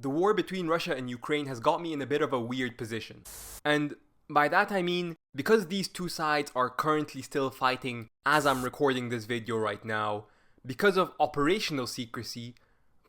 the war between Russia and Ukraine has got me in a bit of a weird position. And by that I mean, because these two sides are currently still fighting as I'm recording this video right now, because of operational secrecy,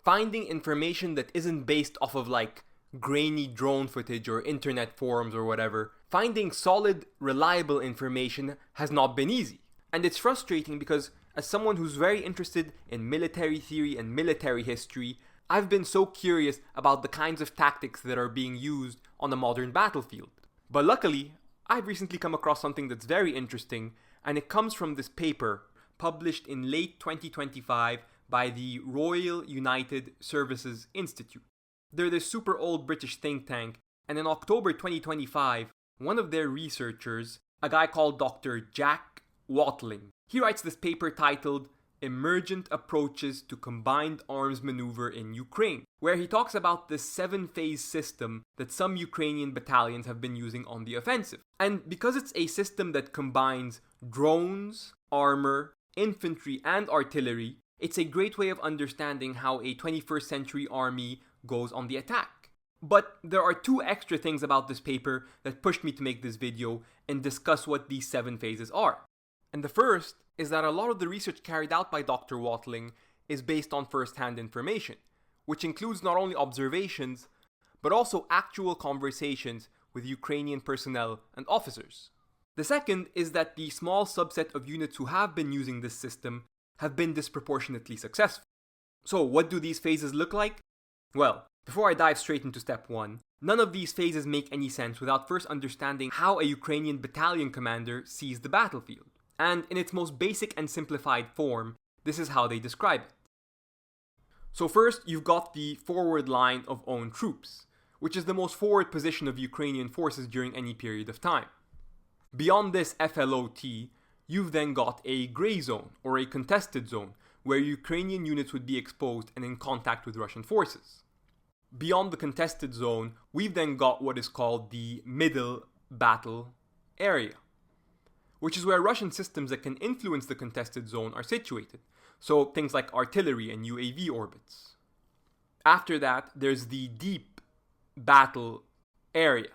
finding information that isn't based off of like grainy drone footage or internet forums or whatever, finding solid, reliable information has not been easy. And it's frustrating because as someone who's very interested in military theory and military history, I've been so curious about the kinds of tactics that are being used on the modern battlefield. But luckily, I've recently come across something that's very interesting, and it comes from this paper published in late 2025 by the Royal United Services Institute. They're this super old British think tank, and in October 2025, one of their researchers, a guy called Dr. Jack Watling, he writes this paper titled Emergent Approaches to Combined Arms Maneuver in Ukraine, where he talks about the 7-phase system that some Ukrainian battalions have been using on the offensive. And because it's a system that combines drones, armor, infantry, and artillery, it's a great way of understanding how a 21st century army goes on the attack. But there are two extra things about this paper that pushed me to make this video and discuss what these 7 phases are. And the first is that a lot of the research carried out by Dr. Watling is based on first-hand information, which includes not only observations, but also actual conversations with Ukrainian personnel and officers. The second is that the small subset of units who have been using this system have been disproportionately successful. So what do these phases look like? Well, before I dive straight into step 1, none of these phases make any sense without first understanding how a Ukrainian battalion commander sees the battlefield. And in its most basic and simplified form, this is how they describe it. So first, you've got the forward line of own troops, which is the most forward position of Ukrainian forces during any period of time. Beyond this FLOT, you've then got a gray zone, or a contested zone, where Ukrainian units would be exposed and in contact with Russian forces. Beyond the contested zone, we've then got what is called the middle battle area, which is where Russian systems that can influence the contested zone are situated, so things like artillery and UAV orbits. After that, there's the deep battle area,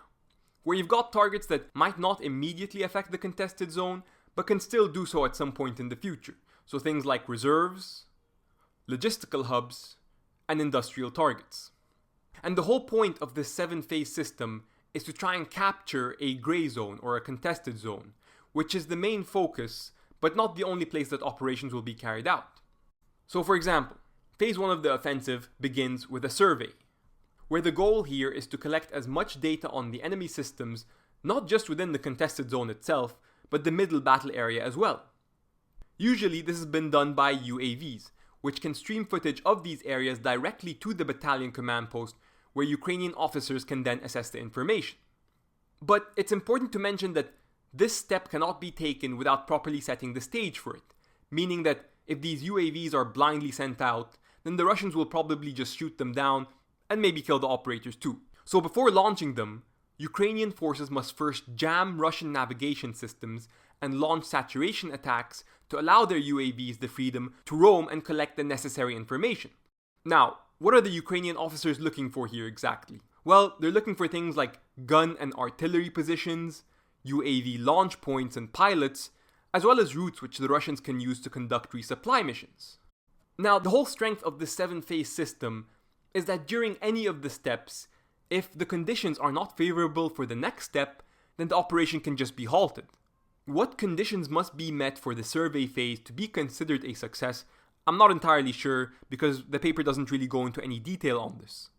where you've got targets that might not immediately affect the contested zone, but can still do so at some point in the future, so things like reserves, logistical hubs, and industrial targets. And the whole point of this 7-phase system is to try and capture a gray zone or a contested zone, which is the main focus, but not the only place that operations will be carried out. So for example, phase 1 of the offensive begins with a survey, where the goal here is to collect as much data on the enemy systems, not just within the contested zone itself, but the middle battle area as well. Usually this has been done by UAVs, which can stream footage of these areas directly to the battalion command post, where Ukrainian officers can then assess the information. But it's important to mention that this step cannot be taken without properly setting the stage for it, meaning that if these UAVs are blindly sent out, then the Russians will probably just shoot them down and maybe kill the operators too. So before launching them, Ukrainian forces must first jam Russian navigation systems and launch saturation attacks to allow their UAVs the freedom to roam and collect the necessary information. Now, what are the Ukrainian officers looking for here exactly? Well, they're looking for things like gun and artillery positions, UAV launch points and pilots, as well as routes which the Russians can use to conduct resupply missions. Now, the whole strength of this 7-phase system is that during any of the steps, if the conditions are not favorable for the next step, then the operation can just be halted. What conditions must be met for the survey phase to be considered a success, I'm not entirely sure because the paper doesn't really go into any detail on this.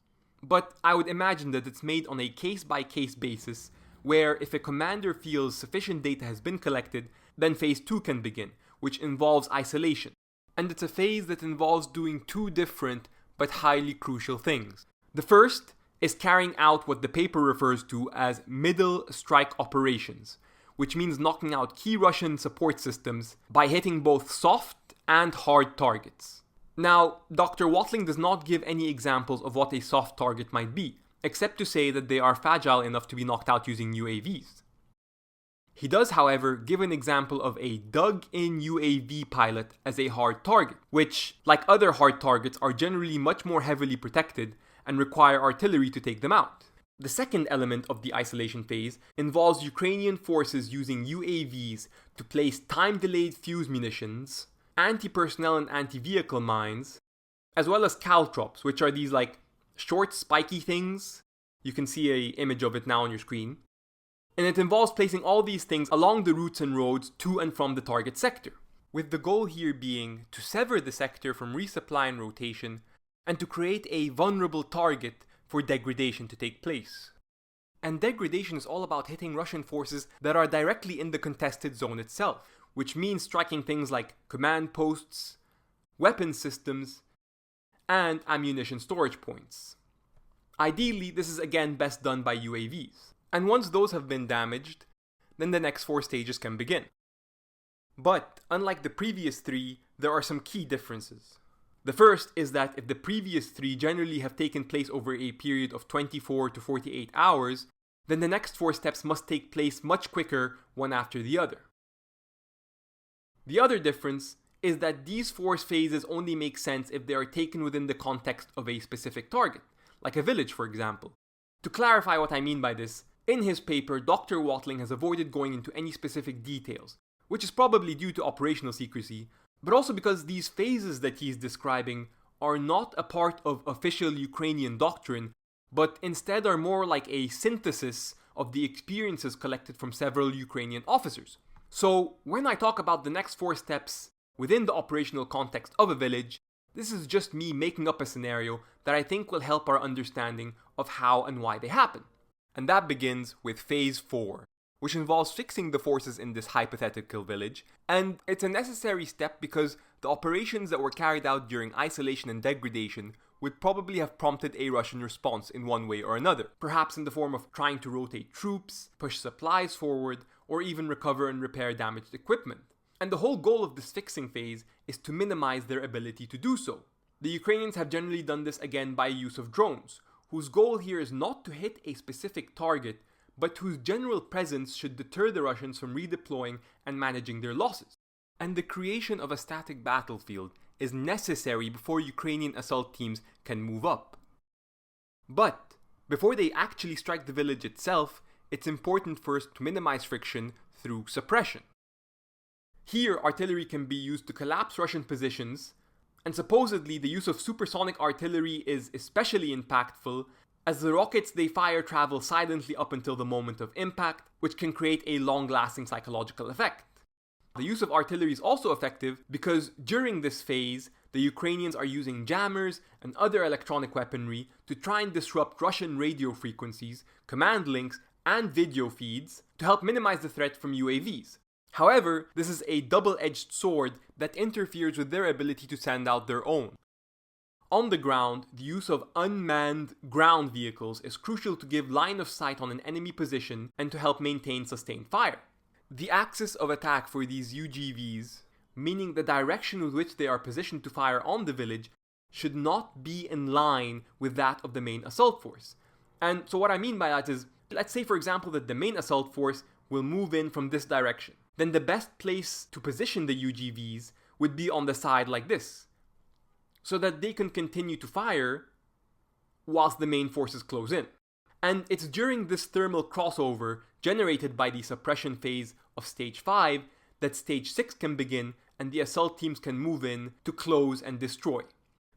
But I would imagine that it's made on a case-by-case basis, where if a commander feels sufficient data has been collected, then phase 2 can begin, which involves isolation. And it's a phase that involves doing two different but highly crucial things. The first is carrying out what the paper refers to as middle strike operations, which means knocking out key Russian support systems by hitting both soft and hard targets. Now, Dr. Watling does not give any examples of what a soft target might be, except to say that they are fragile enough to be knocked out using UAVs. He does, however, give an example of a dug-in UAV pilot as a hard target, which, like other hard targets, are generally much more heavily protected and require artillery to take them out. The second element of the isolation phase involves Ukrainian forces using UAVs to place time-delayed fuse munitions, anti-personnel and anti-vehicle mines, as well as caltrops, which are these like short spiky things. You can see an image of it now on your screen. And it involves placing all these things along the routes and roads to and from the target sector, with the goal here being to sever the sector from resupply and rotation and to create a vulnerable target for degradation to take place. And degradation is all about hitting Russian forces that are directly in the contested zone itself, which means striking things like command posts, weapon systems, and ammunition storage points. Ideally, this is again best done by UAVs. And once those have been damaged, then the next 4 stages can begin. But, unlike the previous 3, there are some key differences. The first is that if the previous 3 generally have taken place over a period of 24 to 48 hours, then the next 4 steps must take place much quicker, one after the other. The other difference is that these 4 phases only make sense if they are taken within the context of a specific target, like a village for example. To clarify what I mean by this, in his paper, Dr. Watling has avoided going into any specific details, which is probably due to operational secrecy, but also because these phases that he's describing are not a part of official Ukrainian doctrine, but instead are more like a synthesis of the experiences collected from several Ukrainian officers. So when I talk about the next 4 steps within the operational context of a village, this is just me making up a scenario that I think will help our understanding of how and why they happen. And that begins with phase 4, which involves fixing the forces in this hypothetical village, and it's a necessary step because the operations that were carried out during isolation and degradation would probably have prompted a Russian response in one way or another, perhaps in the form of trying to rotate troops, push supplies forward, or even recover and repair damaged equipment. And the whole goal of this fixing phase is to minimize their ability to do so. The Ukrainians have generally done this again by use of drones, whose goal here is not to hit a specific target, but whose general presence should deter the Russians from redeploying and managing their losses. And the creation of a static battlefield is necessary before Ukrainian assault teams can move up. But before they actually strike the village itself, it's important first to minimize friction through suppression. Here, artillery can be used to collapse Russian positions, and supposedly the use of supersonic artillery is especially impactful, as the rockets they fire travel silently up until the moment of impact, which can create a long-lasting psychological effect. The use of artillery is also effective because during this phase, the Ukrainians are using jammers and other electronic weaponry to try and disrupt Russian radio frequencies, command links, and video feeds to help minimize the threat from UAVs. However, this is a double-edged sword that interferes with their ability to send out their own. On the ground, the use of unmanned ground vehicles is crucial to give line of sight on an enemy position and to help maintain sustained fire. The axis of attack for these UGVs, meaning the direction with which they are positioned to fire on the village, should not be in line with that of the main assault force. And so what I mean by that is, let's say for example that the main assault force will move in from this direction. Then the best place to position the UGVs would be on the side like this, so that they can continue to fire whilst the main forces close in. And it's during this thermal crossover generated by the suppression phase of stage 5 that stage 6 can begin and the assault teams can move in to close and destroy.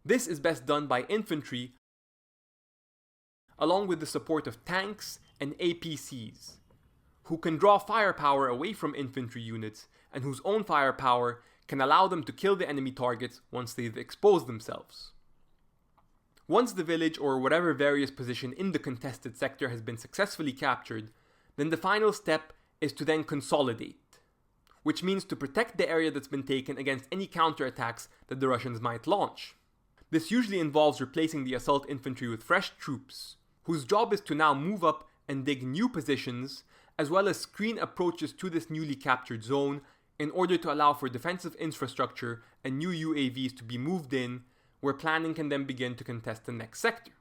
This is best done by infantry along with the support of tanks and APCs, who can draw firepower away from infantry units and whose own firepower can allow them to kill the enemy targets once they've exposed themselves. Once the village or whatever various position in the contested sector has been successfully captured, then the final step is to then consolidate, which means to protect the area that's been taken against any counterattacks that the Russians might launch. This usually involves replacing the assault infantry with fresh troops, whose job is to now move up and dig new positions, as well as screen approaches to this newly captured zone in order to allow for defensive infrastructure and new UAVs to be moved in, where planning can then begin to contest the next sector.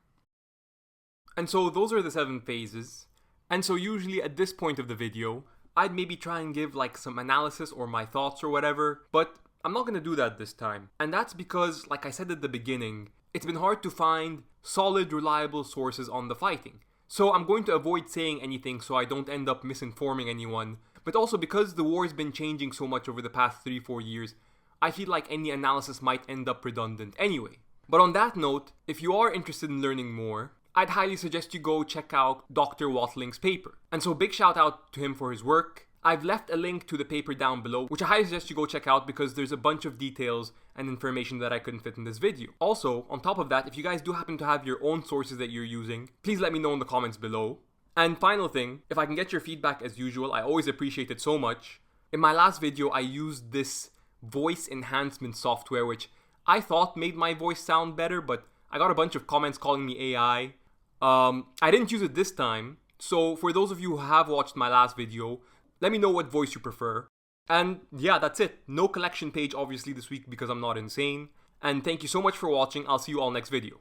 And so those are the 7 phases, and so usually at this point of the video, I'd maybe try and give like some analysis or my thoughts or whatever, but I'm not going to do that this time. And that's because, like I said at the beginning, it's been hard to find solid, reliable sources on the fighting. So I'm going to avoid saying anything so I don't end up misinforming anyone, but also because the war's been changing so much over the past 3-4 years, I feel like any analysis might end up redundant anyway. But on that note, if you are interested in learning more, I'd highly suggest you go check out Dr. Watling's paper. And so big shout out to him for his work. I've left a link to the paper down below, which I highly suggest you go check out because there's a bunch of details and information that I couldn't fit in this video. Also, on top of that, if you guys do happen to have your own sources that you're using, please let me know in the comments below. And final thing, if I can get your feedback as usual, I always appreciate it so much. In my last video, I used this voice enhancement software, which I thought made my voice sound better, but I got a bunch of comments calling me AI. I didn't use it this time, so for those of you who have watched my last video, let me know what voice you prefer. And yeah, that's it. No collection page obviously this week because I'm not insane. And thank you so much for watching. I'll see you all next video.